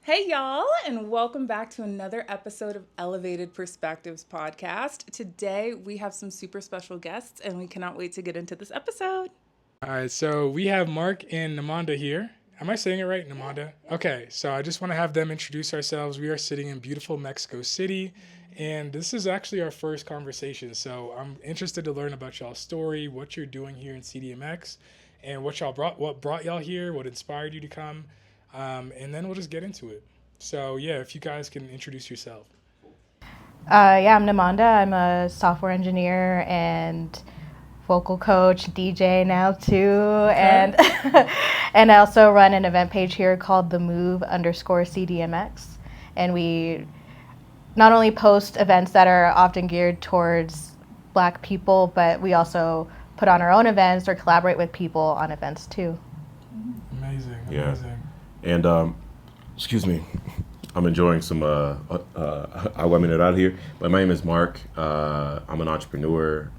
Hey, y'all, and welcome back to another episode of Elevated Perspectives podcast. Today, we have some super special guests, and we cannot wait to get into this episode. All right, so we have Mark and Namanda here. Am I saying it right, Namanda? Okay, so I just want to have them introduce ourselves. We are sitting in beautiful Mexico City, and this is actually our first conversation. So I'm interested to learn about y'all's story, what you're doing here in CDMX, and what brought y'all here, what inspired you to come, and then we'll just get into it. So yeah, if you guys can introduce yourself. I'm Namanda. I'm a software engineer and vocal coach, DJ now too, and and I also run an event page here called the Move_CDMX, and we not only post events that are often geared towards Black people, but we also put on our own events or collaborate with people on events too. Amazing. And excuse me, I'm enjoying some agua mineral here. But my name is Mark. I'm an entrepreneur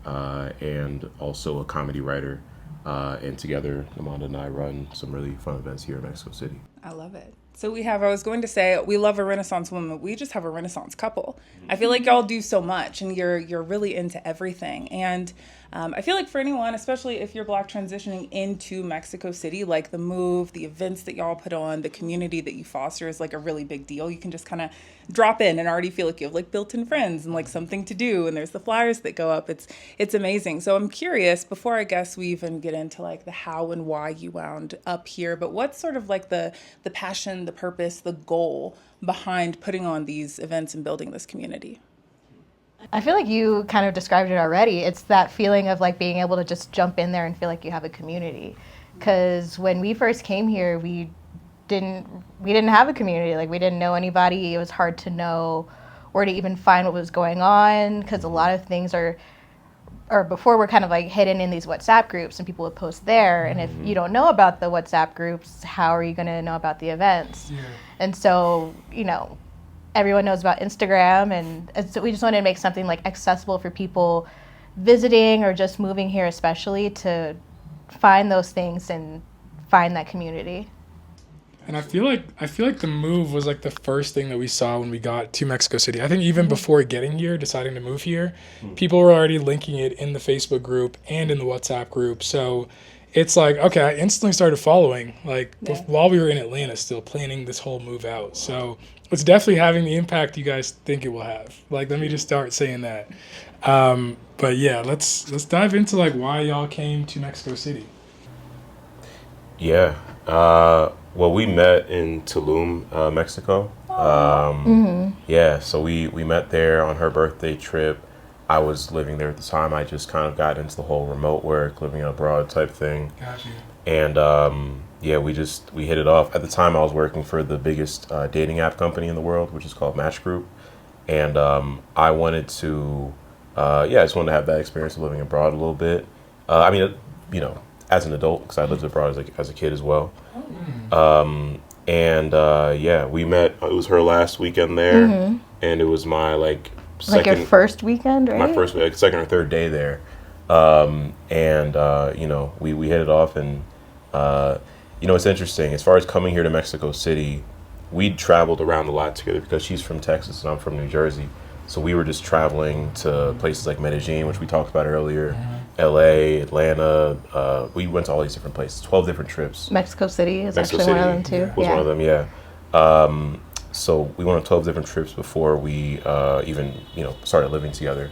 and also a comedy writer. And together, Namanda and I run some really fun events here in Mexico City. I love it. So I was going to say, we love a Renaissance woman. We just have a Renaissance couple. I feel like y'all do so much, and you're really into everything. And I feel like for anyone, especially if you're Black transitioning into Mexico City, like the move, the events that y'all put on, the community that you foster is like a really big deal. You can just kind of drop in and already feel like you have like built-in friends and like something to do. And there's the flyers that go up. It's amazing. So I'm curious, before I guess we even get into like the how and why you wound up here, but what's sort of like the passion, the purpose, the goal behind putting on these events and building this community? I feel like you kind of described it already. It's that feeling of like being able to just jump in there and feel like you have a community. Because when we first came here, we didn't have a community. Like, we didn't know anybody. It was hard to know where to even find what was going on, because a lot of things before were kind of like hidden in these WhatsApp groups, and people would post there. And if you don't know about the WhatsApp groups, how are you going to know about the events? Yeah. And so, everyone knows about Instagram, and so we just wanted to make something like accessible for people visiting or just moving here, especially to find those things and find that community. And I feel like the move was like the first thing that we saw when we got to Mexico City. I think even before getting here, deciding to move here, people were already linking it in the Facebook group and in the WhatsApp group. So it's like, okay, I instantly started following while we were in Atlanta, still planning this whole move out. So it's definitely having the impact you guys think it will have. Like, let me just start saying that. But yeah, let's dive into like why y'all came to Mexico City. Yeah. Well, we met in Tulum, Mexico. Yeah, so we met there on her birthday trip. I was living there at the time. I just kind of got into the whole remote work, living abroad type thing. Gotcha. And yeah, we hit it off. At the time, I was working for the biggest dating app company in the world, which is called Match Group. And I wanted to, I just wanted to have that experience of living abroad a little bit. As an adult, because I lived abroad as a kid as well. We met. It was her last weekend there, and it was my Your first weekend, right? My first second or third day there, we hit it off, and it's interesting as far as coming here to Mexico City. We'd traveled around a lot together because she's from Texas and I'm from New Jersey, so we were just traveling to places like Medellin, which we talked about earlier. LA, Atlanta, we went to all these different places, 12 different trips. Mexico City is actually one of them too. Was one of them, yeah. So we went on 12 different trips before we even started living together.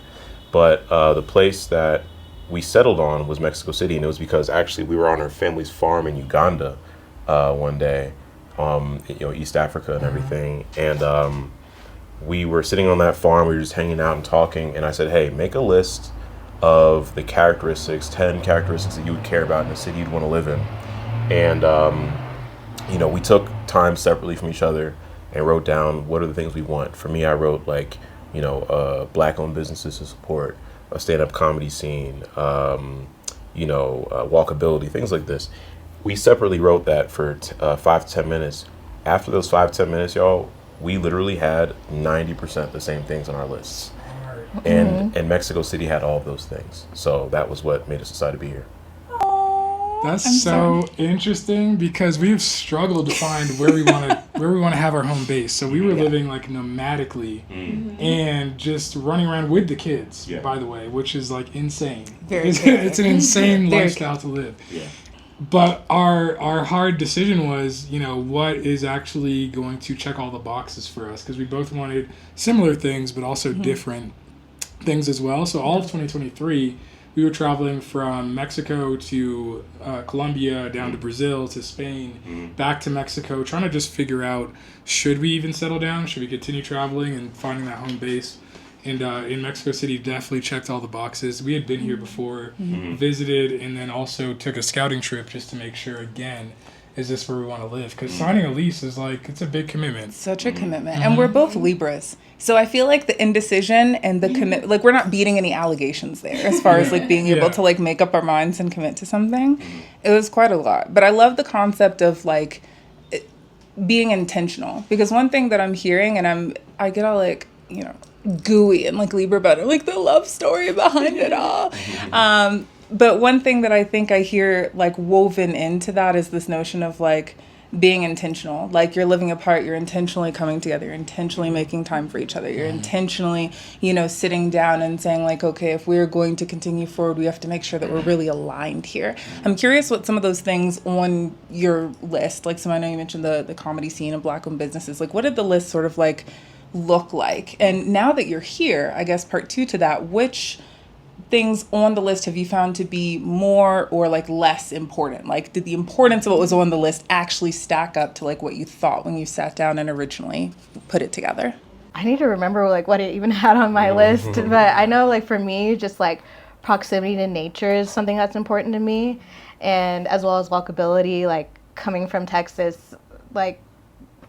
But the place that we settled on was Mexico City, and it was because actually we were on our family's farm in Uganda one day, East Africa and everything. And we were sitting on that farm, we were just hanging out and talking, and I said, hey, make a list of the 10 characteristics that you would care about in a city you'd want to live in. And, we took time separately from each other and wrote down what are the things we want. For me, I wrote Black-owned businesses to support, a stand-up comedy scene, walkability, things like this. We separately wrote that for 5 to 10 minutes. After those 5 to 10 minutes, y'all, we literally had 90% the same things on our lists. And Mexico City had all of those things. So that was what made us decide to be here. That's so interesting because we've struggled to find where we want to where we want to have our home base. So we were living like nomadically and just running around with the kids, by the way, which is like insane. It's an insane lifestyle to live. Yeah. But our hard decision was, what is actually going to check all the boxes for us? Because we both wanted similar things, but also different things as well. So all of 2023, we were traveling from Mexico to Colombia, down to Brazil, to Spain, back to Mexico, trying to just figure out, should we even settle down? Should we continue traveling and finding that home base? And in Mexico City, definitely checked all the boxes. We had been here before, visited, and then also took a scouting trip just to make sure, again, is this where we want to live? Because signing a lease is it's a big commitment. Such a commitment. And we're both Libras. So I feel like the indecision and the commit, we're not beating any allegations there as far as being able to make up our minds and commit to something. It was quite a lot. But I love the concept of being intentional. Because one thing that I'm hearing, and I get all gooey and Libra about it, the love story behind it all. But one thing that I think I hear woven into that is this notion of being intentional. You're living apart, you're intentionally coming together, you're intentionally making time for each other, you're intentionally, sitting down and saying okay, if we're going to continue forward, we have to make sure that we're really aligned here. I'm curious what some of those things on your list, so I know you mentioned the comedy scene of Black-owned businesses, what did the list sort of look like? And now that you're here, I guess part 2 to that, which things on the list have you found to be more or less important? Did the importance of what was on the list actually stack up to what you thought when you sat down and originally put it together? I need to remember what it even had on my list, but I know for me, just proximity to nature is something that's important to me, and as well as walkability. Coming from Texas,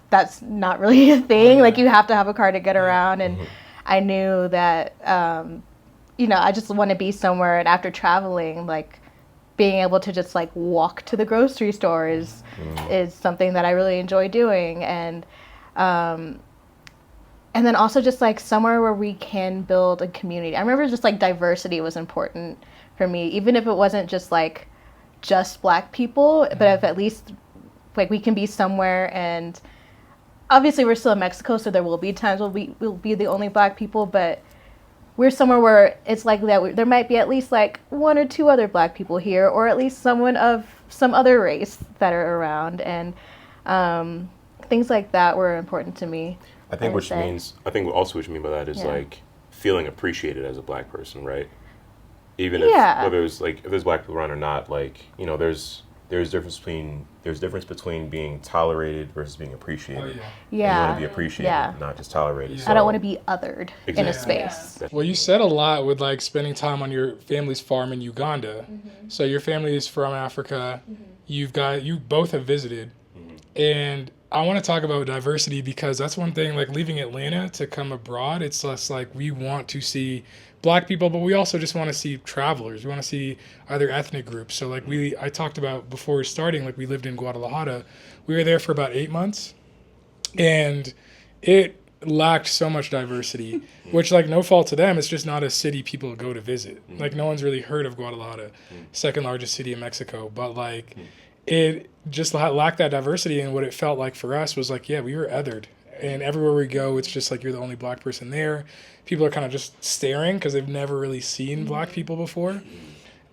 that's not really a thing. You have to have a car to get around, and I knew that I just want to be somewhere, and after traveling, being able to just walk to the grocery stores is something that I really enjoy doing, and then also just somewhere where we can build a community. I remember just diversity was important for me, even if it wasn't just just Black people, but if at least we can be somewhere, and obviously we're still in Mexico, so there will be times we'll be the only Black people, but we're somewhere where it's that there might be at least 1 or 2 other Black people here, or at least someone of some other race that are around, and things like that were important to me. I think what you mean by that is feeling appreciated as a Black person, right? Even if whether it's if there's Black people around or not, there's difference between being tolerated versus being appreciated. You want to be appreciated, not just tolerated. So. I don't want to be othered in a space. Well, you said a lot with spending time on your family's farm in Uganda. So your family is from Africa. You both have visited, and I want to talk about diversity because that's one thing. Leaving Atlanta to come abroad, it's less we want to see Black people, but we also just want to see travelers. We want to see other ethnic groups. So I talked about before starting, we lived in Guadalajara. We were there for about 8 months, and it lacked so much diversity, which no fault to them. It's just not a city people go to visit. No one's really heard of Guadalajara, second largest city in Mexico, but it just lacked that diversity. And what it felt like for us was we were othered. And everywhere we go, it's just you're the only Black person there. People are kind of just staring because they've never really seen Black people before.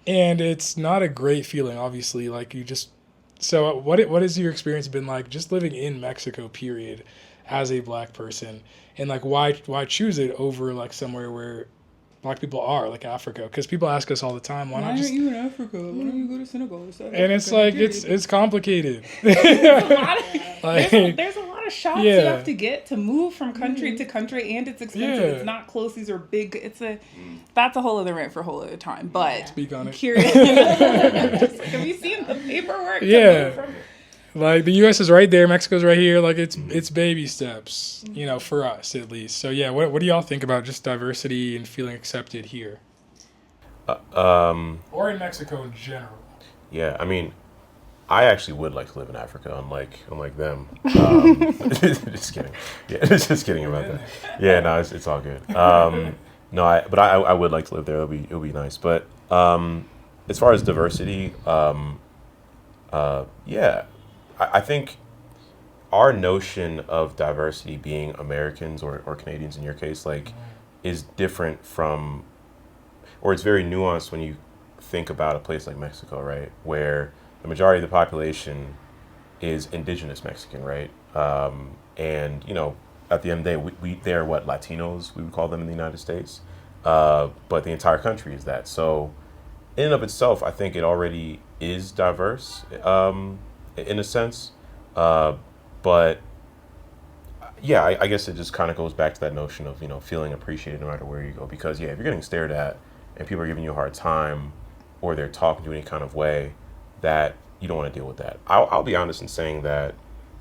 And it's not a great feeling, obviously. So what has your experience been like just living in Mexico, period, as a Black person? And why choose it over somewhere where Black people are, Africa? Because people ask us all the time, why not just... Why aren't you in Africa? Why don't you go to Senegal? And it's it's complicated. There's a lot of shots you have to get to move from country to country, and it's expensive. It's not close. These are big. That's a whole other rant for a whole other time. But speak on it. Curious. Have you seen the paperwork? The U.S. is right there, Mexico's right here. It's baby steps, for us at least. So what do y'all think about just diversity and feeling accepted here, or in Mexico in general? Yeah, I mean, I actually would like to live in Africa, unlike them. Just kidding. Yeah, just kidding about that. Yeah, no, it's all good. But I would like to live there. It'll be nice. But as far as diversity, I think our notion of diversity being Americans or Canadians in your case, like, is different from, or it's very nuanced when you think about a place like Mexico, right? Where the majority of the population is indigenous Mexican, right? And, you know, at the end of the day, they're what, Latinos, we would call them in the United States. But the entire country is that. So in and of itself, I think it already is diverse, in a sense. But yeah, I guess it just kind of goes back to that notion of, you know, feeling appreciated no matter where you go. Because yeah, if you're getting stared at and people are giving you a hard time, or they're talking to you any kind of way, that you don't want to deal with that. I'll be honest in saying that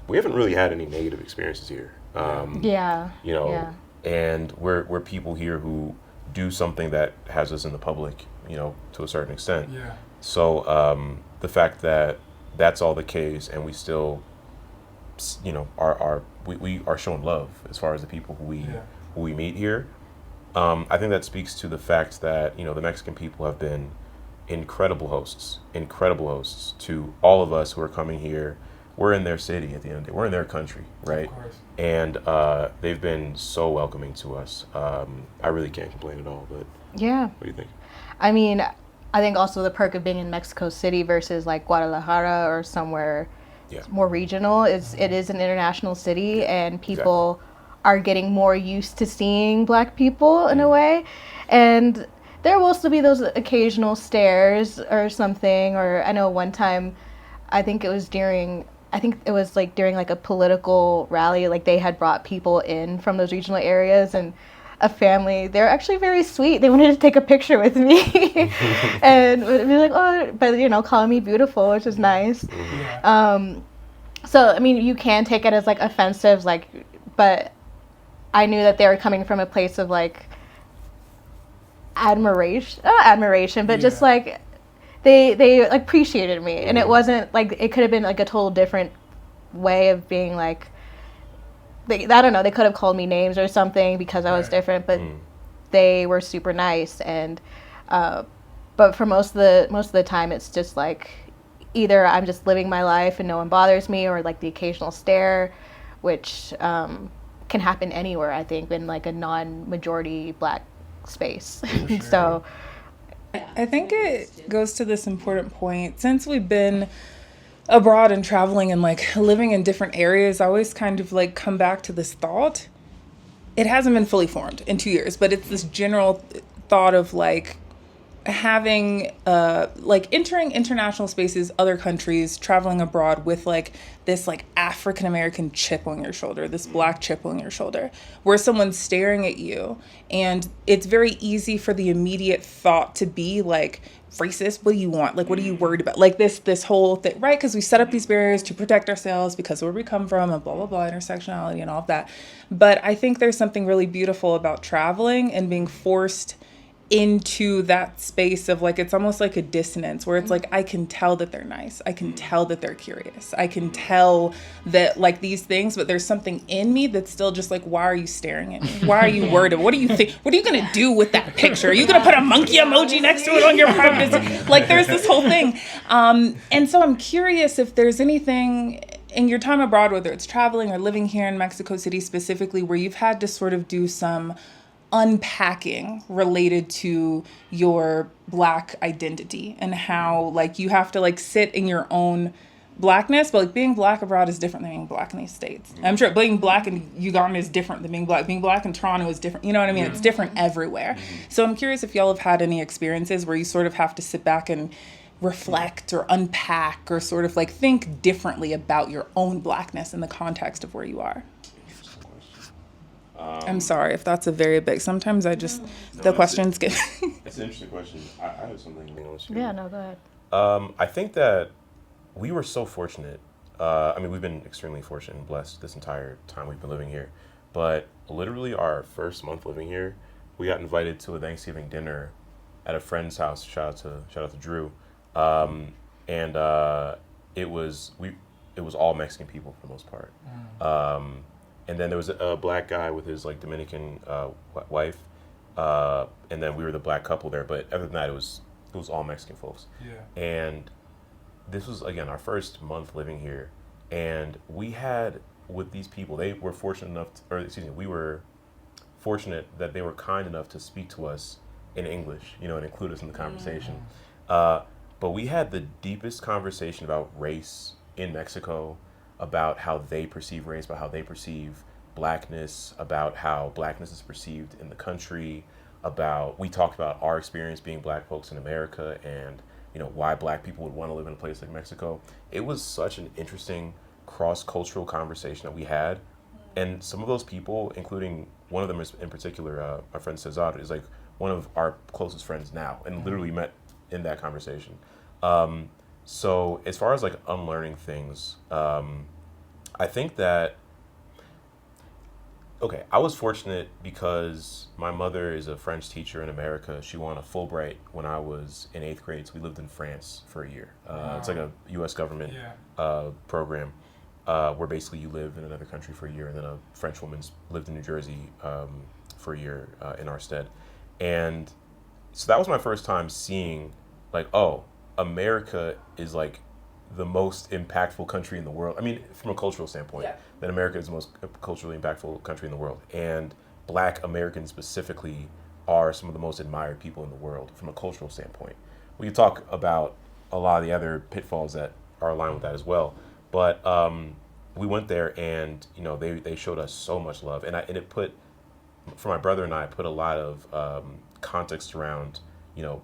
we haven't really had any negative experiences here. You know, and we're people here who do something that has us in the public, you know, to a certain extent. Yeah. So the fact that that's all the case, and we still, you know, we are showing love as far as the people who we meet here. I think that speaks to the fact that, you know, the Mexican people have been incredible hosts to all of us who are coming here. We're in their city at the end of the day. We're in their country, right? Of course. And they've been so welcoming to us. I really can't complain at all, but Yeah. what do you think? I mean, I think also the perk of being in Mexico City versus like Guadalajara or somewhere more regional is it is an international city, and people are getting more used to seeing Black people in a way. And there will still be those occasional stares or something. Or I know one time, I think it was during like a political rally, like they had brought people in from those regional areas, and a family, they're actually very sweet. They wanted to take a picture with me and would be like, oh, but you know, calling me beautiful, which is nice. Yeah. So, I mean, you can take it as like offensive, like, but I knew that they were coming from a place of like admiration, but just like they like, appreciated me. And it wasn't like, it could have been like a total different way of being like, I don't know, they could have called me names or something because I was different, but they were super nice. And but for most of the time, it's just like either I'm just living my life and no one bothers me, or like the occasional stare, which can happen anywhere, I think, in like a non-majority Black space. Sure. So I think it goes to this important point. Since we've been abroad and traveling and like living in different areas, I always kind of like come back to this thought. It hasn't been fully formed in 2 years, but it's this general thought of like having like entering international spaces, other countries, traveling abroad with like this like African American chip on your shoulder, this Black chip on your shoulder, where someone's staring at you, and it's very easy for the immediate thought to be like, racist, what do you want? Like, what are you worried about? Like this whole thing, right? Because we set up these barriers to protect ourselves because of where we come from and blah, blah, blah, intersectionality and all of that. But I think there's something really beautiful about traveling and being forced into that space of like, it's almost like a dissonance where it's like, I can tell that they're nice. I can tell that they're curious. I can tell that like these things, but there's something in me that's still just like, why are you staring at me? Why are you worried? What do you think? What are you going to do with that picture? Are you going to put a monkey emoji next to it on your private? Like there's this whole thing. And so I'm curious if there's anything in your time abroad, whether it's traveling or living here in Mexico City specifically, where you've had to sort of do some unpacking related to your Black identity and how like you have to like sit in your own Blackness, but like being Black abroad is different than being Black in these States. I'm sure being Black in Uganda is different than being Black. Being Black in Toronto is different. You know what I mean? It's different everywhere. So I'm curious if y'all have had any experiences where you sort of have to sit back and reflect or unpack or sort of like think differently about your own Blackness in the context of where you are. I'm sorry if that's a very big. Sometimes I just the questions get. It's an interesting question. I have something to be honest with you. yeah, no, go ahead. I think that we were so fortunate. I mean, we've been extremely fortunate and blessed this entire time we've been living here. But literally, our first month living here, we got invited to a Thanksgiving dinner at a friend's house. Shout out to Drew. And it was all Mexican people for the most part. And then there was a Black guy with his like Dominican wife, and then we were the Black couple there. But other than that, it was all Mexican folks. Yeah. And this was again our first month living here, and we had with these people, they were fortunate enough, we were fortunate that they were kind enough to speak to us in English, and include us in the conversation. But we had the deepest conversation about race in Mexico, about how they perceive race, about how they perceive blackness, about how blackness is perceived in the country, we talked about our experience being black folks in America and, why black people would want to live in a place like Mexico. It was such an interesting cross-cultural conversation that we had. And some of those people, including one of them in particular, my friend Cesar, is like one of our closest friends now, and literally met in that conversation. So as far as like unlearning things, I think that, I was fortunate because my mother is a French teacher in America. She won a Fulbright when I was in 8th grade, so we lived in France for a year. It's like a U.S. government program where basically you live in another country for a year, and then a French woman's lived in New Jersey for a year in our stead. And so that was my first time seeing, like, oh, America is like the most impactful country in the world. I mean, from a cultural standpoint, that America is the most culturally impactful country in the world. And Black Americans specifically are some of the most admired people in the world from a cultural standpoint. We can talk about a lot of the other pitfalls that are aligned with that as well. But we went there, and they showed us so much love, and it put, for my brother and I, put a lot of context around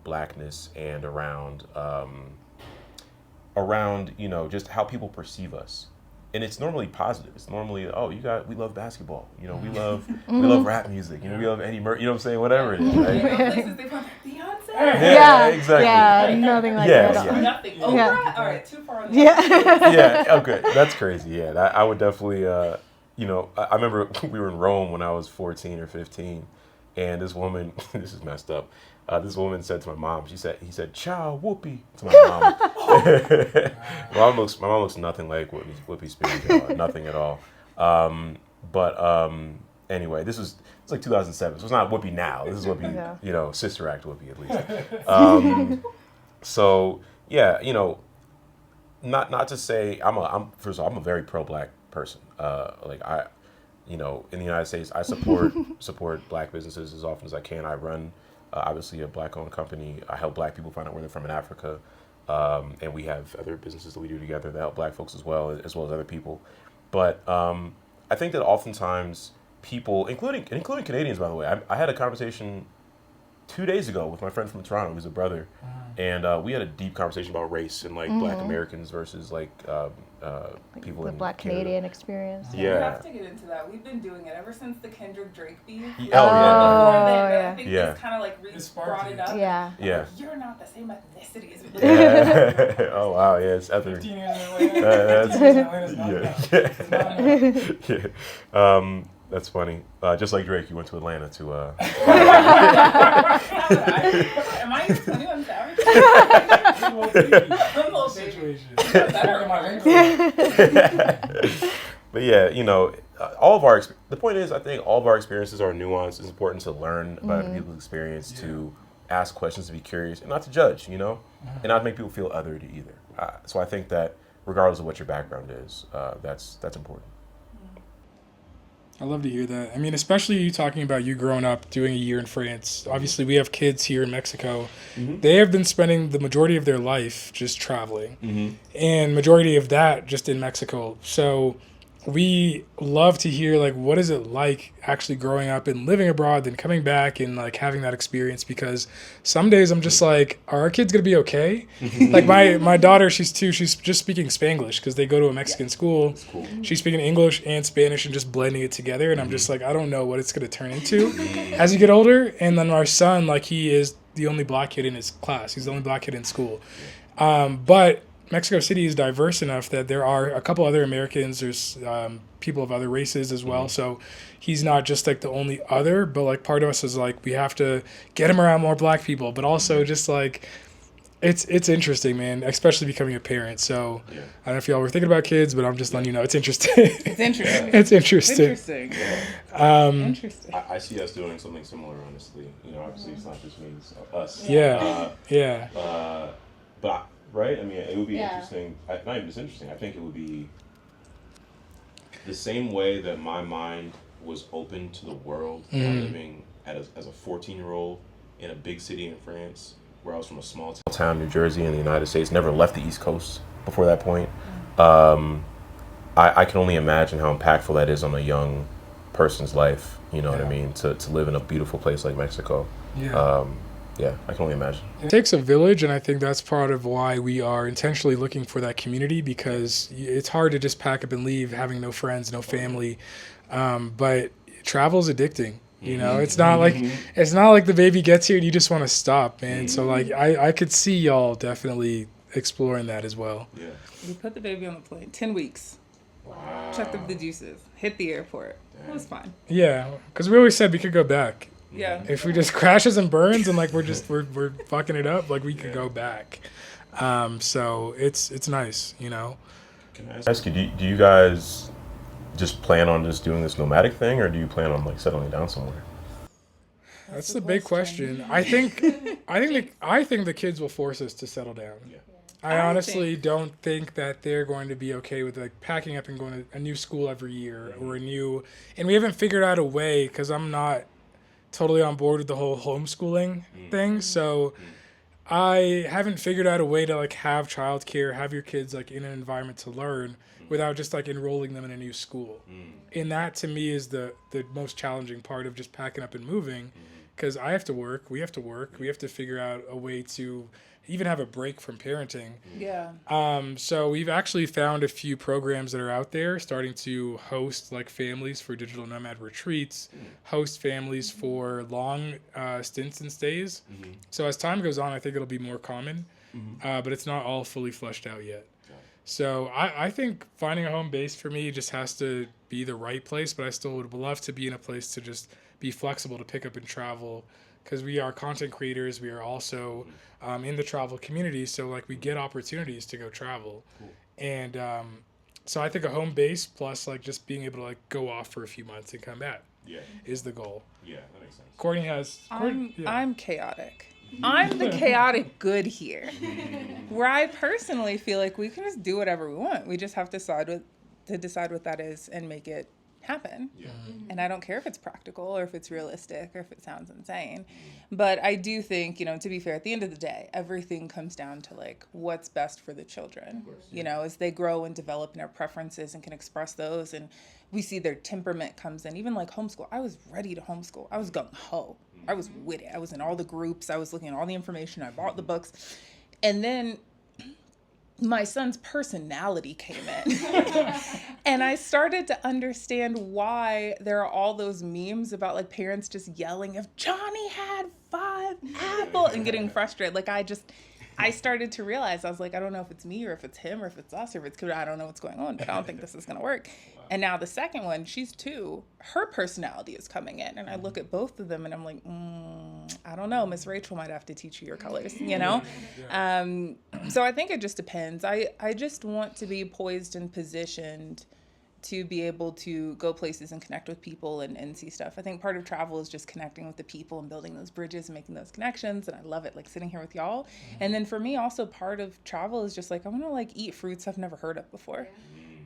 blackness and around just how people perceive us. And it's normally positive. It's normally, we love basketball. We love rap music. We love Eddie Murray. You know what I'm saying? Whatever it is, right? Beyonce. Yeah, exactly. Yeah, nothing like that at all. Nothing. Oprah. All right, too far on the Yeah. Okay, that's crazy. Yeah, I would definitely. I remember we were in Rome when I was 14 or 15, and this woman, this is messed up. This woman said to my mom, he said, "Ciao, Whoopi," to my mom. my mom looks nothing like Whoopi speaking, nothing at all. Anyway, it's like 2007, so it's not Whoopi now. This is Whoopi, Sister Act Whoopi at least. So yeah, not to say first of all, I'm a very pro-Black person. In the United States, I support Black businesses as often as I can. I run obviously a Black-owned company. I help Black people find out where they're from in Africa, and we have other businesses that we do together that help Black folks as well as other people. But I think that oftentimes people, including Canadians, by the way, I had a conversation 2 days ago with my friend from Toronto, who's a brother, and we had a deep conversation about race and like Black Americans versus people the in Black Canadian experience. We have to get into that. We've been doing it ever since the Kendrick Drake beef. Yeah. I think this kind of like brought it up. Yeah. Yeah. You're not the same ethnicity as me. Yeah. Oh wow, yeah, it's ethnic. 15 years later. Yeah. That's funny. Just like Drake, you went to Atlanta to. Am I 21 Savage? But yeah, all of our. The point is, I think all of our experiences are nuanced. It's important to learn about other people's experience, to ask questions, to be curious, and not to judge. And not make people feel othered either. So I think that regardless of what your background is, that's important. I love to hear that. I mean, especially you talking about you growing up doing a year in France. Obviously, we have kids here in Mexico. Mm-hmm. They have been spending the majority of their life just traveling, and majority of that just in Mexico. So we love to hear, like, what is it like actually growing up and living abroad, then coming back and, like, having that experience? Because some days I'm just like, are our kids going to be okay? Like, my daughter, she's 2, she's just speaking Spanglish because they go to a Mexican school. Cool. She's speaking English and Spanish and just blending it together. And I'm just like, I don't know what it's going to turn into as you get older. And then our son, like, he is the only Black kid in his class. He's the only Black kid in school. But Mexico City is diverse enough that there are a couple other Americans. There's people of other races as well. So he's not just like the only other, but like part of us is like, we have to get him around more Black people, but also just like, it's interesting, man, especially becoming a parent. So I don't know if y'all were thinking about kids, but I'm just letting you know, it's interesting. It's interesting. It's interesting. Interesting. Interesting. I see us doing something similar, honestly. Obviously it's not just me, it's us. But right? I mean, it would be interesting. Not even just interesting. I think it would be the same way that my mind was open to the world while living as a 14-year-old in a big city in France, where I was from a small town, New Jersey, in the United States, never left the East Coast before that point. I can only imagine how impactful that is on a young person's life. You know what I mean? To live in a beautiful place like Mexico. Yeah. Yeah, I can only imagine. It takes a village, and I think that's part of why we are intentionally looking for that community, because it's hard to just pack up and leave having no friends, no family. But travel's addicting. You know, it's not like the baby gets here and you just want to stop, man. So like I could see y'all definitely exploring that as well. Yeah. We put the baby on the plane, 10 weeks. Wow. Checked up the juices, hit the airport. It was fine. Yeah, because we always said we could go back. Yeah. If we just crashes and burns and like we're fucking it up, like we could go back. So it's nice, you know. Can I ask you, do you guys just plan on just doing this nomadic thing, or do you plan on like settling down somewhere? That's the big question. I think the kids will force us to settle down. Yeah. I honestly don't think that they're going to be okay with like packing up and going to a new school every year or and we haven't figured out a way, because I'm not totally on board with the whole homeschooling thing. So I haven't figured out a way to like have childcare, have your kids like in an environment to learn without just like enrolling them in a new school. And that to me is the most challenging part of just packing up and moving, because I have to work, we have to figure out a way to even have a break from parenting. Yeah. So we've actually found a few programs that are out there starting to host like families for digital nomad retreats, host families for long stints and stays. So as time goes on, I think it'll be more common, but it's not all fully fleshed out yet. So I think finding a home base for me just has to be the right place, but I still would love to be in a place to just be flexible to pick up and travel, because we are content creators. We are also in the travel community, so like we get opportunities to go travel. And so I think a home base plus like just being able to like go off for a few months and come back is the goal. Yeah, that makes sense. Courtney has... I'm chaotic. I'm the chaotic good here. Where I personally feel like we can just do whatever we want. We just have to decide what that is and make it happen. Yeah. And I don't care if it's practical or if it's realistic or if it sounds insane. But I do think, you know, to be fair, at the end of the day, everything comes down to like what's best for the children. You know, as they grow and develop in their preferences and can express those, and we see their temperament comes in. Even like homeschool, I was ready to homeschool. I was gung ho. I was with it. I was in all the groups. I was looking at all the information. I bought the books. And then my son's personality came in. And I started to understand why there are all those memes about like parents just yelling, if Johnny had 5 apples, and getting frustrated. Like I started to realize, I was like, I don't know if it's me or if it's him or if it's us or if it's I don't know what's going on, but I don't think this is going to work. And now the second one, she's 2, her personality is coming in. And I look at both of them and I'm like, I don't know, Miss Rachel might have to teach you your colors, you know? So I think it just depends. I just want to be poised and positioned to be able to go places and connect with people and see stuff. I think part of travel is just connecting with the people and building those bridges and making those connections. And I love it, like sitting here with y'all. And then for me, also part of travel is just like, I want to like eat fruits I've never heard of before.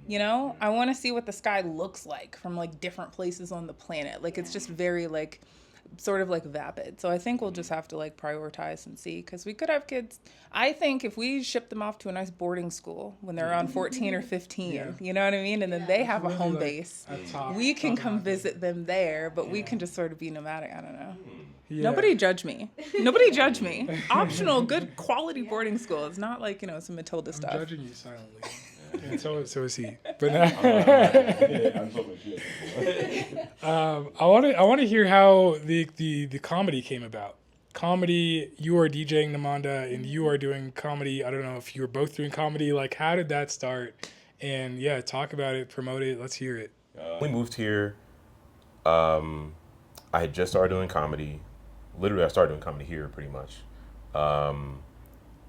You know, I want to see what the sky looks like from like different places on the planet. Like it's just very like sort of like vapid. So I think we'll just have to like prioritize and see, because we could have kids. I think if we ship them off to a nice boarding school when they're around 14 or 15, you know what I mean? And then they have a home base. We can come visit them there, but we can just sort of be nomadic. I don't know. Yeah. Nobody judge me. Nobody judge me. Optional, good quality boarding school. It's not like, you know, some Matilda stuff. I'm judging you silently. And so is he. But I want to hear how the comedy came about. Comedy, you are DJing Namanda, and you are doing comedy. I don't know if you were both doing comedy. Like, how did that start? And yeah, talk about it, promote it. Let's hear it. We moved here. I had just started doing comedy. Literally, I started doing comedy here, pretty much.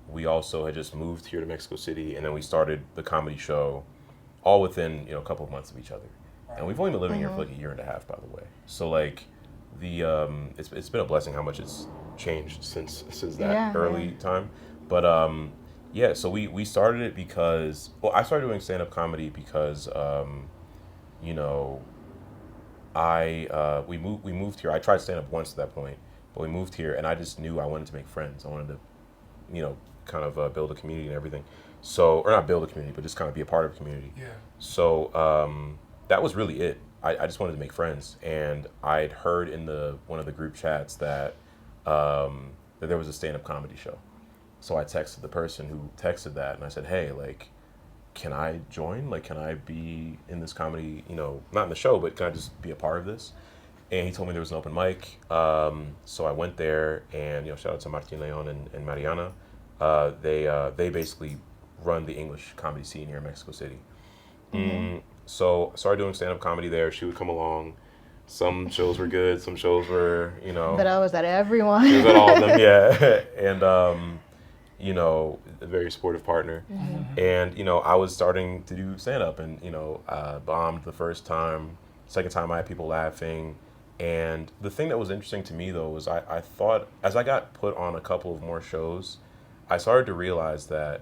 We also had just moved here to Mexico City, and then we started the comedy show all within, a couple of months of each other. And we've only been living here for like a year and a half, by the way. So like it's been a blessing how much it's changed since that early time. But so we started it because, I started doing stand-up comedy because you know, we moved here. I tried stand up once at that point, but we moved here, and I just knew I wanted to make friends. I wanted to, you know, kind of build a community and everything. So, or not build a community, but just kind of be a part of a community. Yeah. So that was really it. I just wanted to make friends, and I'd heard in one of the group chats that that there was a stand up comedy show. So I texted the person who texted that, and I said, hey, like, can I join? Like, can I be in this comedy, you know, not in the show, but can I just be a part of this? And he told me there was an open mic. So I went there, and, you know, shout out to Martin Leon and Mariana. They basically run the English comedy scene here in Mexico City. So I started doing stand-up comedy there. She would come along. Some shows were good. Some shows were, you know. But I was at everyone. She was at all of them, yeah. And, you know, a very supportive partner. And, you know, I was starting to do stand-up and, you know, bombed the first time. Second time I had people laughing. And the thing that was interesting to me, though, was I thought, as I got put on a couple of more shows, I started to realize that,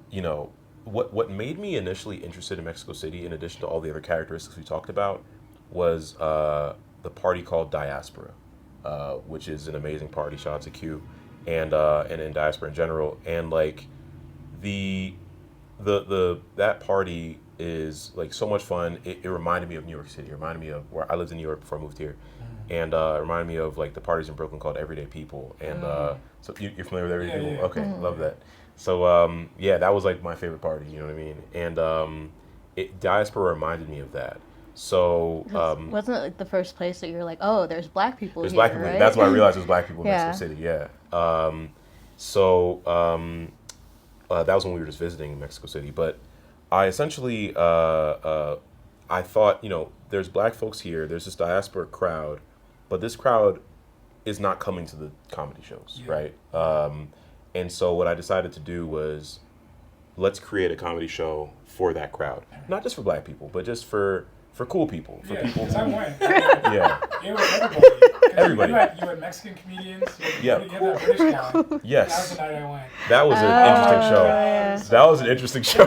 you know, what made me initially interested in Mexico City, in addition to all the other characteristics we talked about, was the party called Diaspora, which is an amazing party. Shout out to Q, and in Diaspora in general. And like that party is like so much fun. It reminded me of New York City. It reminded me of where I lived in New York before I moved here. And it reminded me of like the parties in Brooklyn called Everyday People. And so you're familiar with Everyday People? Yeah. Okay, love that. So yeah, that was like my favorite party, you know what I mean? And Diaspora reminded me of that. So wasn't it like the first place that you're like, oh, there's black people there's here, black people. right? That's why I realized there's black people in Yeah. Mexico City. Yeah. That was when we were just visiting Mexico City. But I essentially I thought, you know, there's black folks here. There's this diaspora crowd, but this crowd is not coming to the comedy shows, right? And so what I decided to do was, let's create a comedy show for that crowd, not just for black people, but just for cool people, for people. Because I went. Yeah. It was everybody. 'Cause Everybody. You had Mexican comedians. You Yeah. had that British guy. That was Yes. the night I went. That was an interesting show. yeah. That was an interesting show.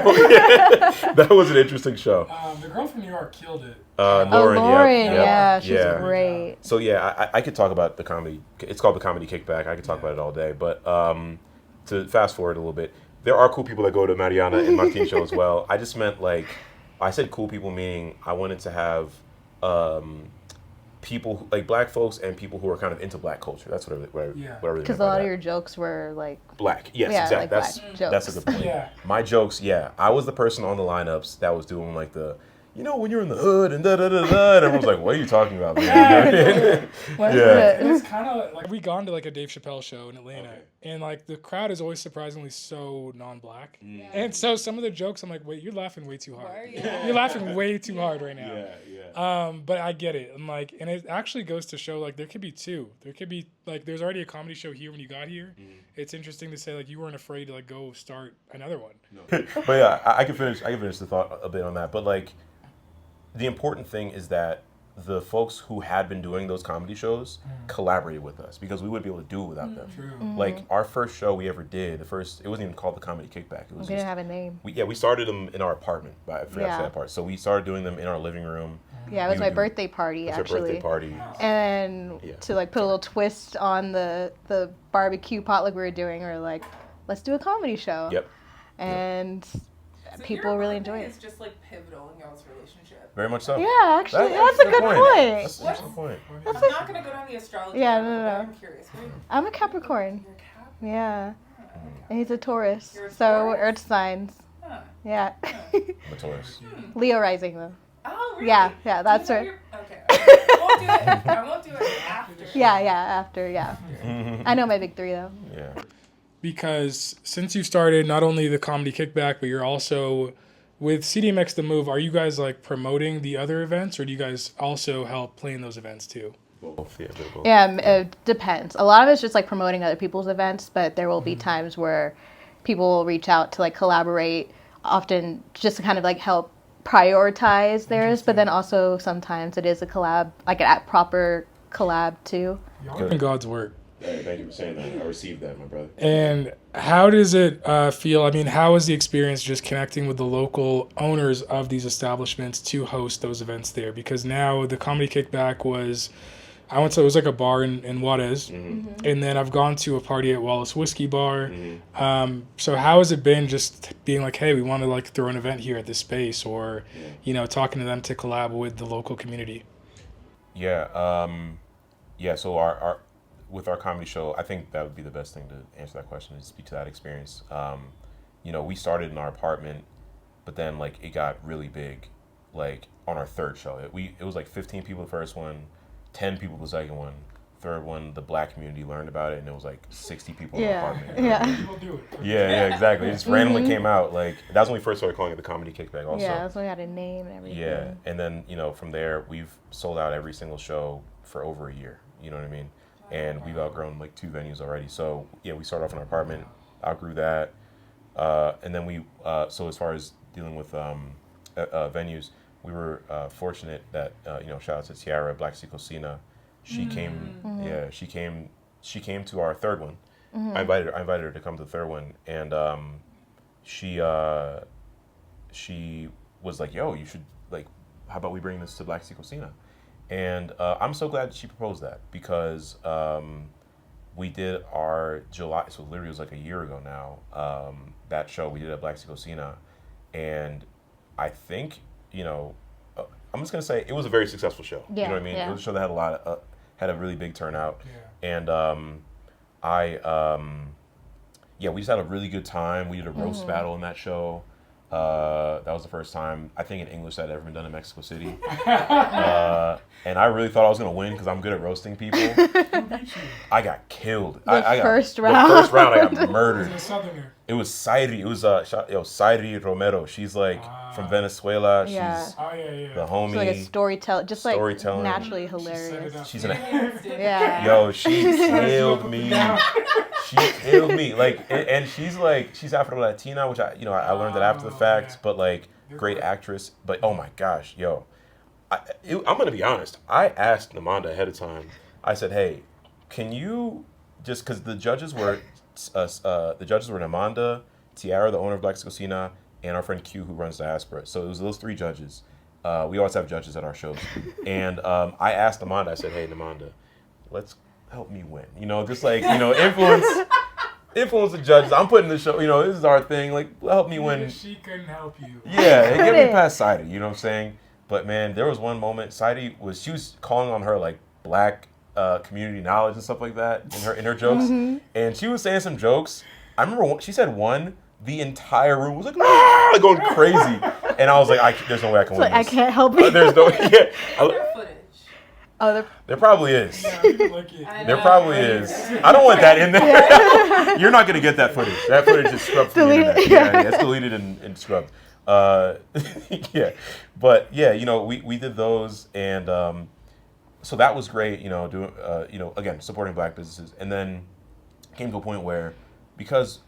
That was an interesting show. The girl from New York killed it. Lauren, Lauren, yep, yeah, she's yeah. great. So yeah, I could talk about the comedy. It's called the Comedy Kickback. I could talk about it all day. But to fast forward a little bit, there are cool people that go to Mariana and Martin's show as well. I just meant like, I said cool people meaning I wanted to have people like black folks and people who are kind of into black culture. That's what I really Because a lot of your jokes were like black. Yes, yeah, exactly. like black jokes. That's a good point. Yeah. My jokes, yeah. I was the person on the lineups that was doing like the, you know, when you're in the hood and da da da da, and everyone's like, "What are you talking about, man?" Yeah. And it's kind of like we gone to like a Dave Chappelle show in Atlanta, and like the crowd is always surprisingly so non-black, and so some of the jokes I'm like, wait, you're laughing way too hard. You're laughing way too hard right now. But I get it. I'm like, and it actually goes to show like there could be two. There could be like there's already a comedy show here when you got here. It's interesting to say like you weren't afraid to like go start another one. But yeah, I can finish the thought a bit on that. But like, the important thing is that the folks who had been doing those comedy shows collaborated with us because we wouldn't be able to do it without them. True. Like our first show we ever did, it wasn't even called the Comedy Kickback. It was we didn't have a name. we started them in our apartment. I forgot to say Yeah. that part. So we started doing them in our living room. Yeah, it was We my would do- birthday party It's actually. our birthday party. And Yeah. to like put a little twist on the barbecue potluck we were doing, we were like, let's do a comedy show. Yep. And So people your really birthday enjoy it. is just like pivotal in y'all's relationship. Very much so. Yeah, actually, that's a good point. That's a good point. I'm not gonna go down the astrology. Yeah, level, no. but I'm curious. Wait, I'm a Capricorn. you're a Cap? Yeah. And he's a Taurus. You're a So Taurus? earth signs. Huh. Yeah. I'm a Taurus. Leo rising though. Oh, really? Yeah, Do you that's know right. your- Okay. I won't do it. I won't do it after. Yeah. I know my big three though. Yeah. Because since you started not only the Comedy Kickback, but you're also with CDMX The Move, are you guys like promoting the other events, or do you guys also help plan those events too? Both. Yeah. Both. Yeah, it depends. A lot of it's just like promoting other people's events, but there will be times where people will reach out to like collaborate, often just to kind of like help prioritize theirs, but then also sometimes it is a collab, like a proper collab too. Y'all are in God's work. Hey, thank you for saying that. I received that, my brother. And How does it feel? I mean, how is the experience just connecting with the local owners of these establishments to host those events there? Because now the Comedy Kickback was, I went to, it was like a bar in Juarez, and then I've gone to a party at Wallace Whiskey Bar. So how has it been just being like, hey, we want to like throw an event here at this space, or talking to them to collab with the local community? So our with our comedy show, I think that would be the best thing to answer that question, is speak to that experience. We started in our apartment, but then like it got really big, like on our third show. It was like 15 people the first one, 10 people the second one. Third one, the black community learned about it, and it was like 60 people in the apartment. People do it. Yeah, exactly. It just randomly came out. Like that was when we first started calling it the Comedy Kickback. Also, Yeah, that's when we had a name and everything. yeah, and then from there we've sold out every single show for over a year. You know what I mean? And we've outgrown like 2 venues already. So yeah, we started off in our apartment, outgrew that, and then we. So as far as dealing with venues, we were fortunate that shout out to Tiara Black Cocina. She came. Yeah, she came. She came to our third one. I invited her to come to the third one, and she was like, "Yo, you should like. How about we bring this to Black Cocina?" And I'm so glad she proposed that, because we did our July, so literally it was like a year ago now, that show we did at Black Cocina, and I think, I'm just going to say it was a very successful show. Yeah, you know what I mean? yeah. It was a show that had had a really big turnout. Yeah. And we just had a really good time. We did a roast battle in that show. That was the first time, I think, in English that had ever been done in Mexico City. And I really thought I was going to win because I'm good at roasting people. I got killed. The first round. The first round, I got murdered. It's a southerner. It was Sairi. It was Sairi Romero. She's like from Venezuela. Yeah. She's Oh yeah. the homie. She's like a storyteller, just like Storytelling. naturally Set it hilarious. up. She's an Yeah. Yo, she killed me. She killed me. Like, and she's Afro Latina, which I learned that after the fact. Yeah. But like, great actress. But oh my gosh, yo, I'm gonna be honest. I asked Namanda ahead of time. I said, hey, can you just, because the judges were Namanda, Tiara, the owner of Black Cocina, and our friend Q, who runs Diaspora. So it was those 3 judges. We always have judges at our shows. And I asked Namanda, I said, hey, Namanda, let's help me win. Just like, influence the judges. I'm putting the show, this is our thing. Like, help me win. She couldn't help you. Yeah, get me past Saidi, you know what I'm saying? But man, there was one moment, Saidi she was calling on her like black community knowledge and stuff like that in her jokes. And she was saying some jokes. I remember she said one, the entire room was like, ah, going crazy. And I was like, there's no way I can win I this. can't help you. There's no yeah. Footage. Oh, There probably is. I There know. probably is. I don't want that in there. You're not gonna get that footage. That footage is scrubbed from the Deleted. internet. Yeah, it's deleted and scrubbed. Yeah, but yeah, we did those, and so that was great. Doing again, supporting black businesses, and then came to a point where, because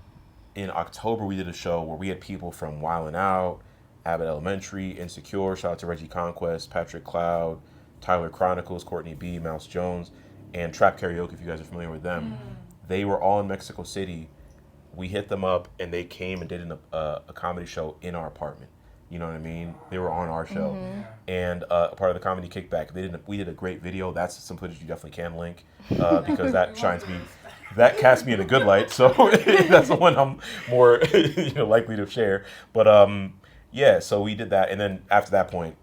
in October we did a show where we had people from Wild 'N Out, Abbott Elementary, Insecure, shout out to Reggie Conquest, Patrick Cloud, Tyler Chronicles, Courtney B, Mouse Jones, and Trap Karaoke, if you guys are familiar with them. They were all in Mexico City. We hit them up, and they came and did a comedy show in our apartment. You know what I mean? They were on our show. And a part of the Comedy Kickback, we did a great video. That's some footage you definitely can link, because that casts me in a good light. So that's the one I'm more likely to share. But yeah, so we did that. And then after that point,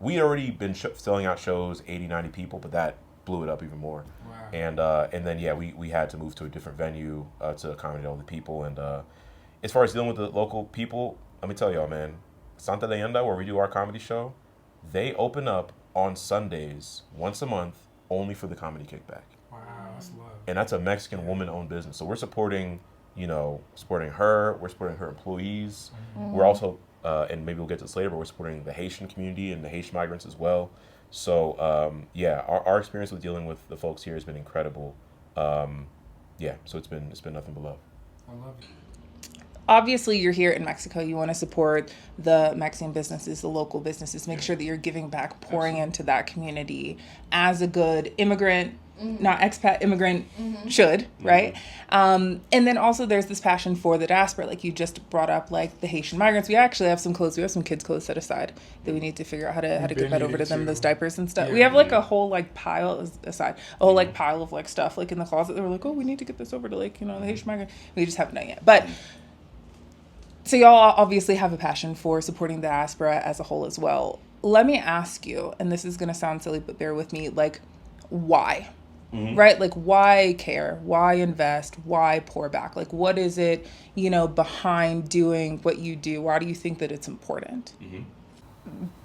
we had already been selling out shows, 80, 90 people, but that blew it up even more. Wow. And then, yeah, we had to move to a different venue to accommodate all the people. And as far as dealing with the local people, let me tell y'all, man, Santa Leyenda, where we do our comedy show, they open up on Sundays once a month only for the Comedy Kickback. Wow, that's love. And that's a Mexican woman-owned business. So we're supporting her. We're supporting her employees. We're also, and maybe we'll get to this later, but we're supporting the Haitian community and the Haitian migrants as well. So, yeah, our experience with dealing with the folks here has been incredible. Yeah, so it's been nothing but love. I love it. obviously you're here in Mexico. You want to support the Mexican businesses, the local businesses, make sure that you're giving back, pouring into that community as a good immigrant, not expat, immigrant should, right? And then also there's this passion for the diaspora. Like you just brought up, like the Haitian migrants. We actually have some clothes. We have some kids' clothes set aside that we need to figure out how to get that over to them, those diapers and stuff. Yeah. We have like a whole like pile aside, a whole like pile of like stuff like in the closet. They were like, oh, we need to get this over to like, you know, the Haitian migrant. We just haven't done it yet. But so y'all obviously have a passion for supporting the diaspora as a whole as well. Let me ask you, and this is going to sound silly, but bear with me, like, why? Right? Like, why care? Why invest? Why pour back? Like, what is it, you know, behind doing what you do? Why do you think that it's important?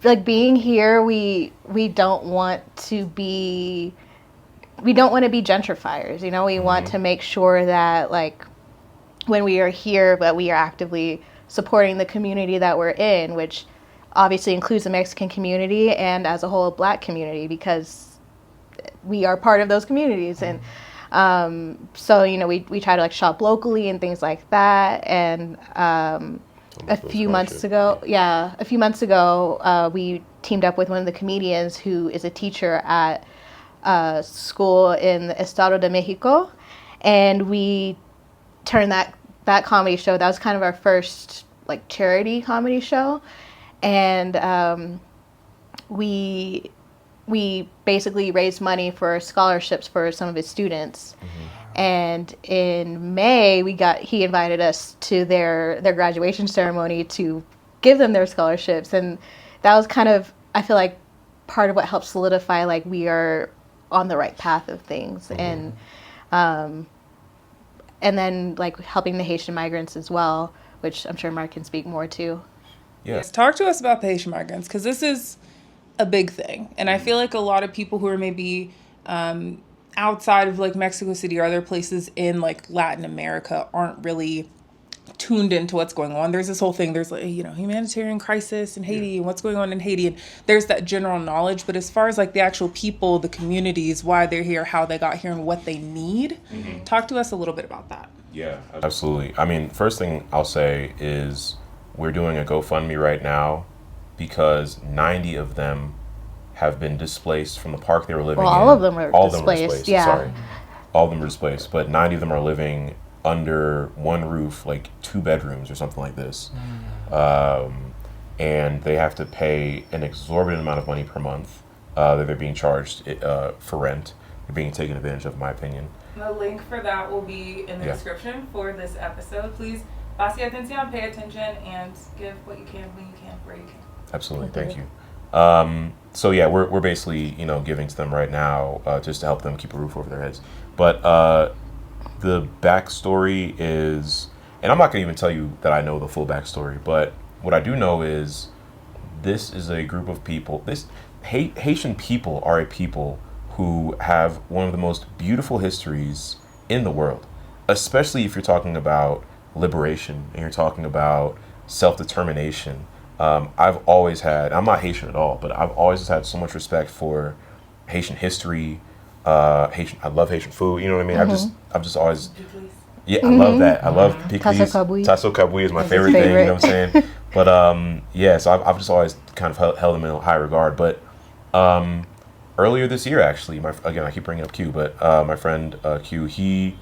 Like being here, we don't want to be gentrifiers, you know. We want to make sure that, like, when we are here, that we are actively supporting the community that we're in, which obviously includes the Mexican community and as a whole a Black community, because we are part of those communities. And so, you know, we try to like shop locally and things like that. And a few months ago, we teamed up with one of the comedians who is a teacher at a school in the Estado de Mexico, and we turned that comedy show. That was kind of our first like charity comedy show, and we basically raised money for scholarships for some of his students. And in May, he invited us to their graduation ceremony to give them their scholarships, and that was kind of, I feel like, part of what helped solidify like we are on the right path of things. And then like helping the Haitian migrants as well, which I'm sure Mark can speak more to. Yes, talk to us about the Haitian migrants, because this is a big thing. And I feel like a lot of people who are maybe outside of like Mexico City or other places in like Latin America aren't really tuned into what's going on. There's this whole thing, there's like, you know, humanitarian crisis in Haiti and what's going on in Haiti, and there's that general knowledge. But as far as like the actual people, the communities, why they're here, how they got here, and what they need, talk to us a little bit about that. Yeah, absolutely. I mean, first thing I'll say is we're doing a GoFundMe right now because 90 of them have been displaced from the park they were living in. All of them were displaced. Yeah. Sorry. All of them were displaced, but 90 of them are living under one roof, like 2 bedrooms or something like this. And they have to pay an exorbitant amount of money per month that they're being charged for rent. They're being taken advantage of, in my opinion. The link for that will be in the description for this episode. Please, pase atención, pay attention, and give what you can, when you can, where you can. Absolutely, thank you. So yeah, we're basically, you know, giving to them right now just to help them keep a roof over their heads. But the backstory is, and I'm not going to even tell you that I know the full backstory, but what I do know is this is a group of people. Haitian people are a people who have one of the most beautiful histories in the world, especially if you're talking about liberation and you're talking about self-determination. I've always had, I'm not Haitian at all, but I've always had so much respect for Haitian history. I love Haitian food, you know what I mean? I've just always, I love that. I love pickles. Tasso Kabui is my favorite thing, you know what I'm saying? But so I've just always kind of held them in high regard. But earlier this year, actually, again, I keep bringing up Q, but my friend Q, he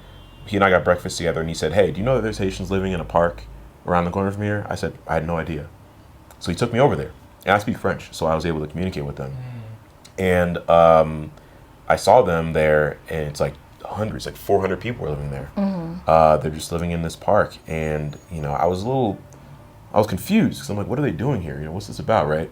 and I got breakfast together, and he said, "Hey, do you know that there's Haitians living in a park around the corner from here?" I said, "I had no idea." So he took me over there, and I speak French, so I was able to communicate with them. And I saw them there, and it's like hundreds, like 400 people were living there. They're just living in this park, and you know, I was confused because I'm like, what are they doing here? You know, what's this about, right?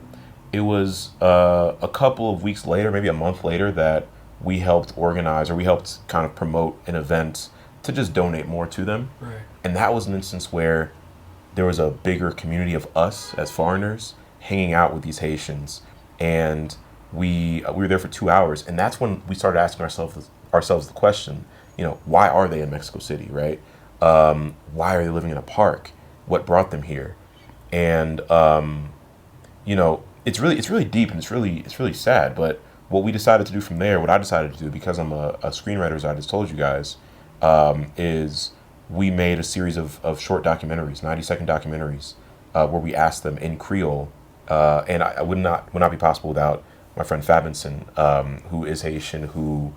It was a couple of weeks later, maybe a month later, that we helped organize, or we helped kind of promote an event to just donate more to them. Right. And that was an instance where there was a bigger community of us as foreigners hanging out with these Haitians, and we were there for 2 hours, and that's when we started asking ourselves the question, you know, why are they in Mexico City, right? Why are they living in a park? What brought them here? And you know, it's really deep, and it's really sad. But what we decided to do from there, what I decided to do, because I'm a screenwriter, as I just told you guys, is we made a series of short documentaries, 90-second documentaries, where we asked them in Creole, and I would not be possible without my friend Fabinson, who is Haitian, who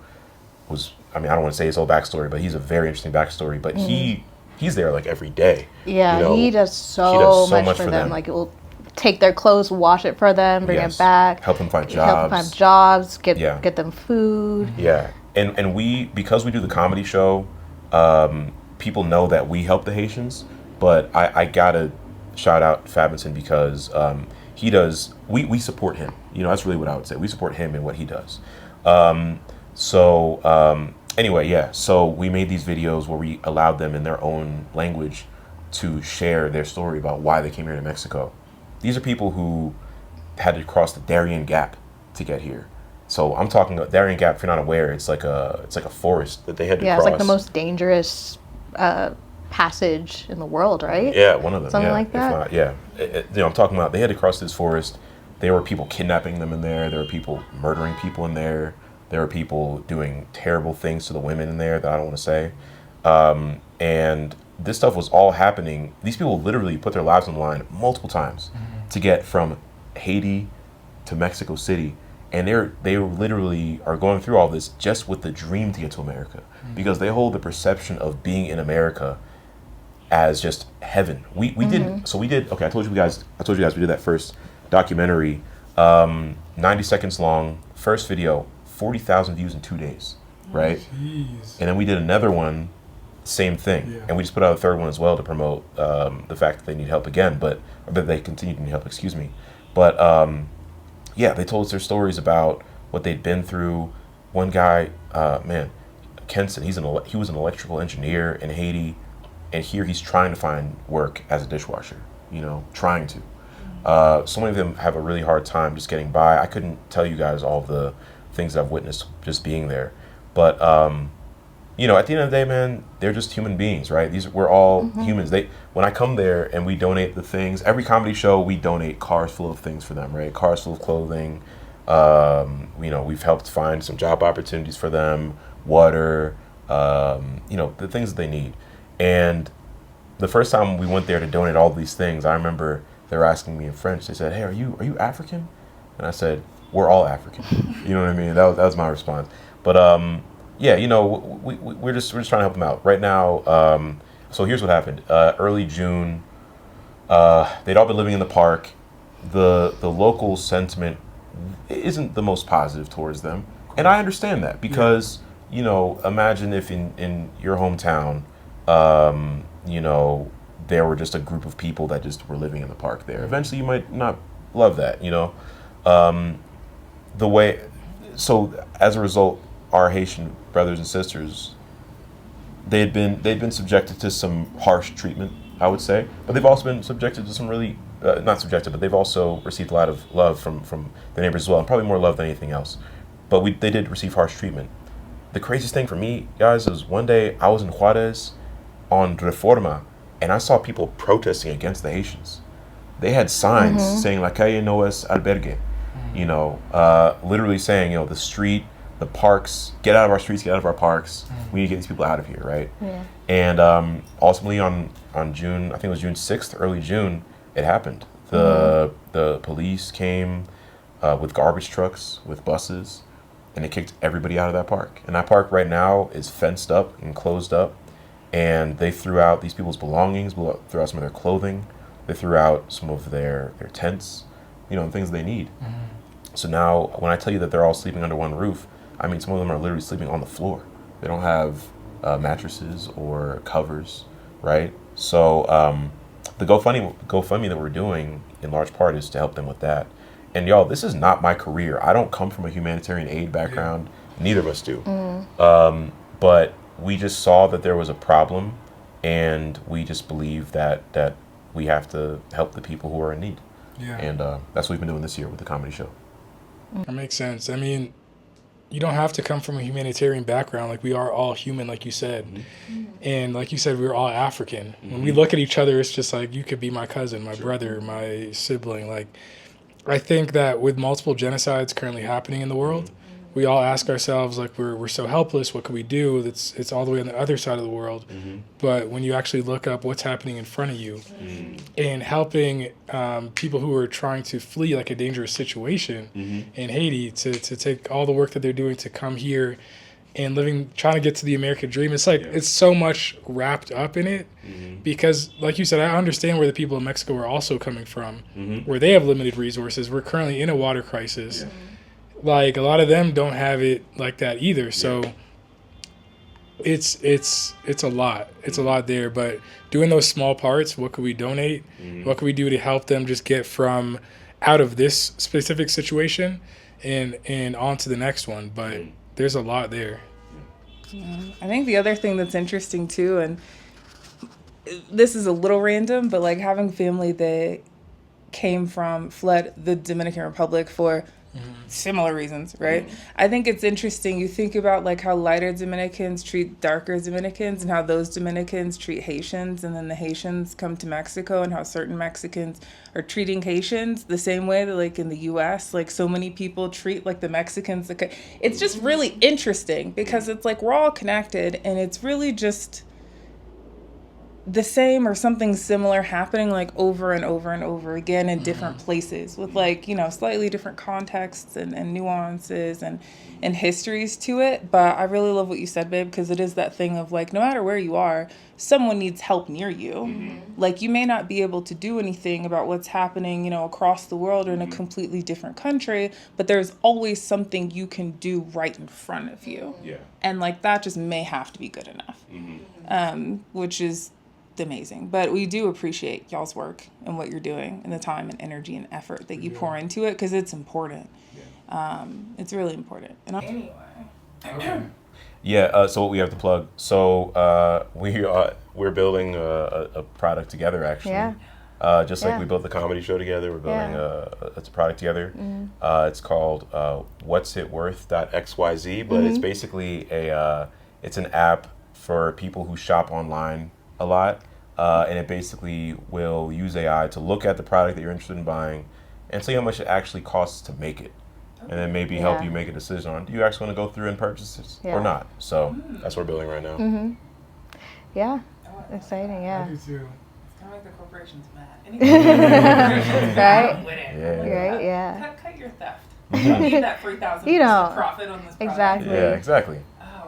was, I mean, I don't want to say his whole backstory, but he's a very interesting backstory. But he's there like every day. Yeah, you know? he does so much for them. Like, it will take their clothes, wash it for them, bring it back, help them find jobs, get them food. Yeah, and we, because we do the comedy show, people know that we help the Haitians. But I gotta shout out Fabinson because he does. We support him. You know, that's really what I would say. We support him in what he does. Anyway, yeah. So we made these videos where we allowed them in their own language to share their story about why they came here to Mexico. These are people who had to cross the Darien Gap to get here. So I'm talking about Darien Gap. If you're not aware, it's like a forest that they had to cross. Yeah, it's like the most dangerous passage in the world, right? Yeah, one of them. Something yeah, like that. You know, I'm talking about they had to cross this forest. There were people kidnapping them in there. There were people murdering people in there. There were people doing terrible things to the women in there that I don't want to say. And this stuff was all happening. These people literally put their lives on the line multiple times to get from Haiti to Mexico City. And they literally are going through all this just with the dream to get to America, because they hold the perception of being in America as just heaven. We did. Okay, I told you guys we did that first documentary, 90 seconds long, first video, 40,000 views in 2 days, right? Jeez. And then we did another one, same thing, and we just put out a third one as well to promote the fact that they need help again, but they continue to need help. Excuse me, but yeah, they told us their stories about what they'd been through. One guy, Kenson, he was an electrical engineer in Haiti, and here he's trying to find work as a dishwasher. You know, trying to. So many of them have a really hard time just getting by. I couldn't tell you guys all the things that I've witnessed just being there, but you know, at the end of the day, man, they're just human beings, right? We're all humans. When I come there and we donate the things, every comedy show we donate cars full of things for them, right? Cars full of clothing. You know, we've helped find some job opportunities for them, water, you know, the things that they need. And the first time we went there to donate all these things, I remember they were asking me in French. They said, "Hey, are you African?" And I said, "We're all African." You know what I mean? That was my response. But yeah, you know, we're just trying to help them out right now. So here's what happened. Early June, they'd all been living in the park. The local sentiment isn't the most positive towards them, and I understand that because you know, imagine if in your hometown, you know, there were just a group of people that just were living in the park there. Eventually, you might not love that, you know. So as a result, our Haitian brothers and sisters, they'd been subjected to some harsh treatment, I would say, but they've also been subjected to some really not subjected, but they've also received a lot of love from their neighbors as well, and probably more love than anything else. But they did receive harsh treatment. The craziest thing for me, guys, is one day I was in Juarez on Reforma, and I saw people protesting against the Haitians. They had signs saying "La calle no es albergue," you know, literally saying, you know, the street, the parks, get out of our streets, get out of our parks. We need to get these people out of here, right? Yeah. And ultimately on June, I think it was June 6th, early June, it happened. The police came with garbage trucks, with buses, and they kicked everybody out of that park. And that park right now is fenced up and closed up. And they threw out these people's belongings, threw out some of their clothing, they threw out some of their tents, you know, the things they need. So now, when I tell you that they're all sleeping under one roof, I mean, some of them are literally sleeping on the floor. They don't have mattresses or covers, right? So the GoFundMe that we're doing, in large part, is to help them with that. And y'all, this is not my career. I don't come from a humanitarian aid background. Neither of us do. But we just saw that there was a problem, and we just believe that we have to help the people who are in need. Yeah. And that's what we've been doing this year with the comedy show. That makes sense. I mean, you don't have to come from a humanitarian background. Like, we are all human, like you said. And like you said, we're all African. When we look at each other, it's just like, you could be my cousin, my brother, my sibling. Like, I think that with multiple genocides currently happening in the world, we all ask ourselves, like, we're so helpless, what can we do? It's all the way on the other side of the world. But when you actually look up what's happening in front of you and helping people who are trying to flee like a dangerous situation in Haiti to take all the work that they're doing to come here and trying to get to the American dream, it's like it's so much wrapped up in it because, like you said, I understand where the people in Mexico are also coming from, where they have limited resources. We're currently in a water crisis. Like, a lot of them don't have it like that either. So it's a lot. It's a lot there. But doing those small parts, what could we donate? What could we do to help them just get from out of this specific situation and on to the next one? But there's a lot there. I think the other thing that's interesting too, and this is a little random, but like having family that fled the Dominican Republic for similar reasons, right? I think it's interesting. You think about like how lighter Dominicans treat darker Dominicans and how those Dominicans treat Haitians, and then the Haitians come to Mexico and how certain Mexicans are treating Haitians the same way that like in the US, like so many people treat like the Mexicans. It's just really interesting because it's like we're all connected and it's really just the same or something similar happening like over and over and over again in different places with like, you know, slightly different contexts and nuances and histories to it. But I really love what you said, babe, because it is that thing of like, no matter where you are, someone needs help near you. Like, you may not be able to do anything about what's happening, you know, across the world or in a completely different country, but there's always something you can do right in front of you. And like that just may have to be good enough, which is amazing. But we do appreciate y'all's work and what you're doing and the time and energy and effort that you pour into it, because it's important. It's really important. And anyway. So what we have to plug. So we're building a product together, actually. Just like we built the comedy show together, we're building it's a product together. It's called What's It Worth.xyz, but it's basically it's an app for people who shop online a lot, and it basically will use AI to look at the product that you're interested in buying and see how much it actually costs to make it, and then maybe help you make a decision on, do you actually want to go through and purchase this or not? So that's what we're building right now. Exciting. I do too. Don't make the corporations mad. Right? Cut your theft. You don't need that 3,000% profit on this product. Exactly. Yeah, exactly.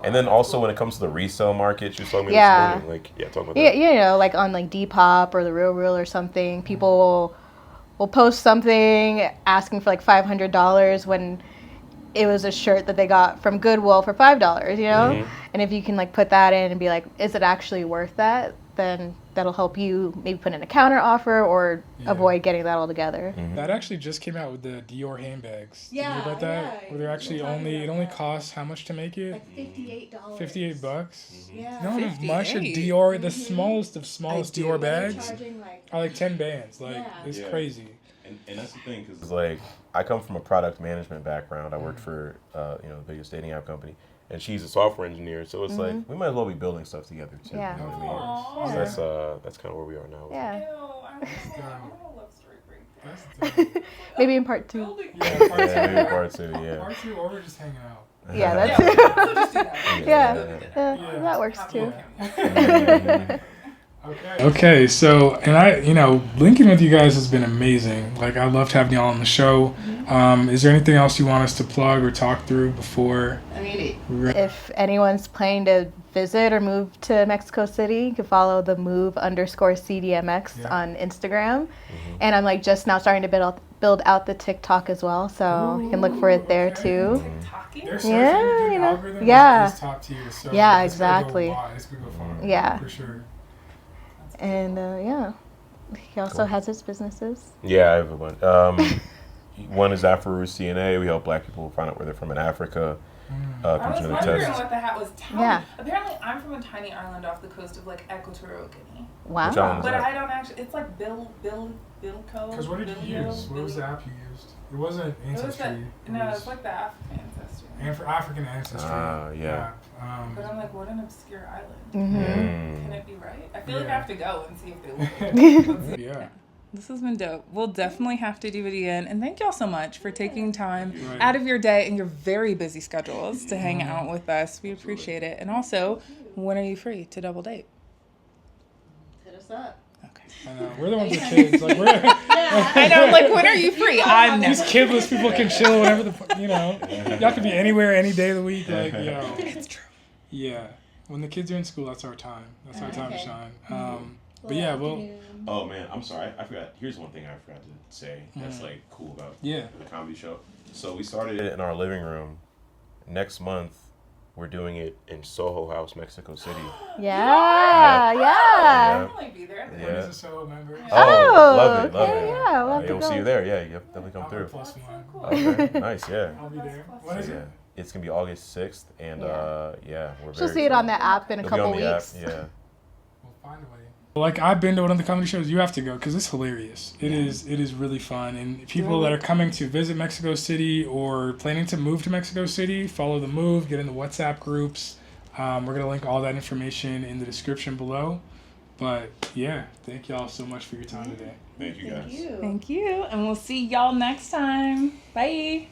And then also when it comes to the resale market, you told me this morning, talk about that. You know, like on like Depop or the Real Real or something, people will post something asking for like $500 when it was a shirt that they got from Goodwill for $5, you know? And if you can like put that in and be like, is it actually worth that? Then that'll help you maybe put in a counter offer or avoid getting that altogether. That actually just came out with the Dior handbags. Did you hear about that? Where they're actually it only costs how much to make it? Like $58. $58? Yeah. No, not much. Dior, the smallest Dior bags are like 10 bands. Like, it's crazy. And that's the thing, because like I come from a product management background. I worked for the biggest dating app company, and she's a software engineer. So it's like we might as well be building stuff together too. Yeah. You know what I mean? So that's kind of where we are now. Yeah. Ew, I want a love story break. Maybe in part 2. Yeah, part two. Yeah. Part 2, or we're just hanging out. Yeah, that's We'll just do that. that works too. Okay, so, and linking with you guys has been amazing. Like, I loved having y'all on the show. Is there anything else you want us to plug or talk through before? If anyone's planning to visit or move to Mexico City, you can follow the move_CDMX on Instagram. And I'm like just now starting to build out the TikTok as well, so you can look for it there too. Their search engine algorithm is top tier. So exactly. It's gonna go far. Yeah. For sure. And he also has his businesses. Yeah, I have one. One is Afro CNA. We help Black people find out where they're from in Africa. I was wondering what the hat was. Yeah. Apparently, I'm from a tiny island off the coast of like Equatorial Guinea. Wow. Which island is But that? I don't actually. It's like Bilco. Because what did you use? What was the app you used? It wasn't Ancestry. It's like the African ancestry. And for African Ancestry. Yeah. But I'm like, what an obscure island. Mm-hmm. Can it be right? I feel like I have to go and see if they look. Yeah. This has been dope. We'll definitely have to do it again. And thank y'all so much for taking time Right. out of your day and your very busy schedules to hang out with us. We appreciate it. And also, when are you free to double date? Hit us up. Okay. I know. We're the ones with kids. Like, we're I know, like, when are you free? I'm these never. kidless people can chill whenever y'all can be anywhere any day of the week. Like, It's true. yeah. When the kids are in school, that's our time. That's our time to shine. But yeah, well, Oh man, I'm sorry. I forgot. Here's one thing I forgot to say. That's like cool about Yeah. the comedy show. So we started it in our living room. Next month, we're doing it in Soho House, Mexico City. Yeah. Yeah. I'll be there. one Yeah. is a solo member. Oh, love it. okay, yeah, we'll have to We'll see go. you there. Yeah, you definitely come I'll be through. plus one. Okay, nice. Yeah. I'll be there. Plus, What is Yeah. it? It's gonna be August 6th, and we're She'll very see it on excited. the app in a It'll be couple on the app, weeks. Yeah. We'll find a way. Like, I've been to one of the comedy shows. You have to go because it's hilarious. It is really fun. And people that are coming to visit Mexico City or planning to move to Mexico City, follow the move, get in the WhatsApp groups. We're going to link all that information in the description below. But yeah, thank y'all so much for your time today. Thank you guys. Thank you. And we'll see y'all next time. Bye.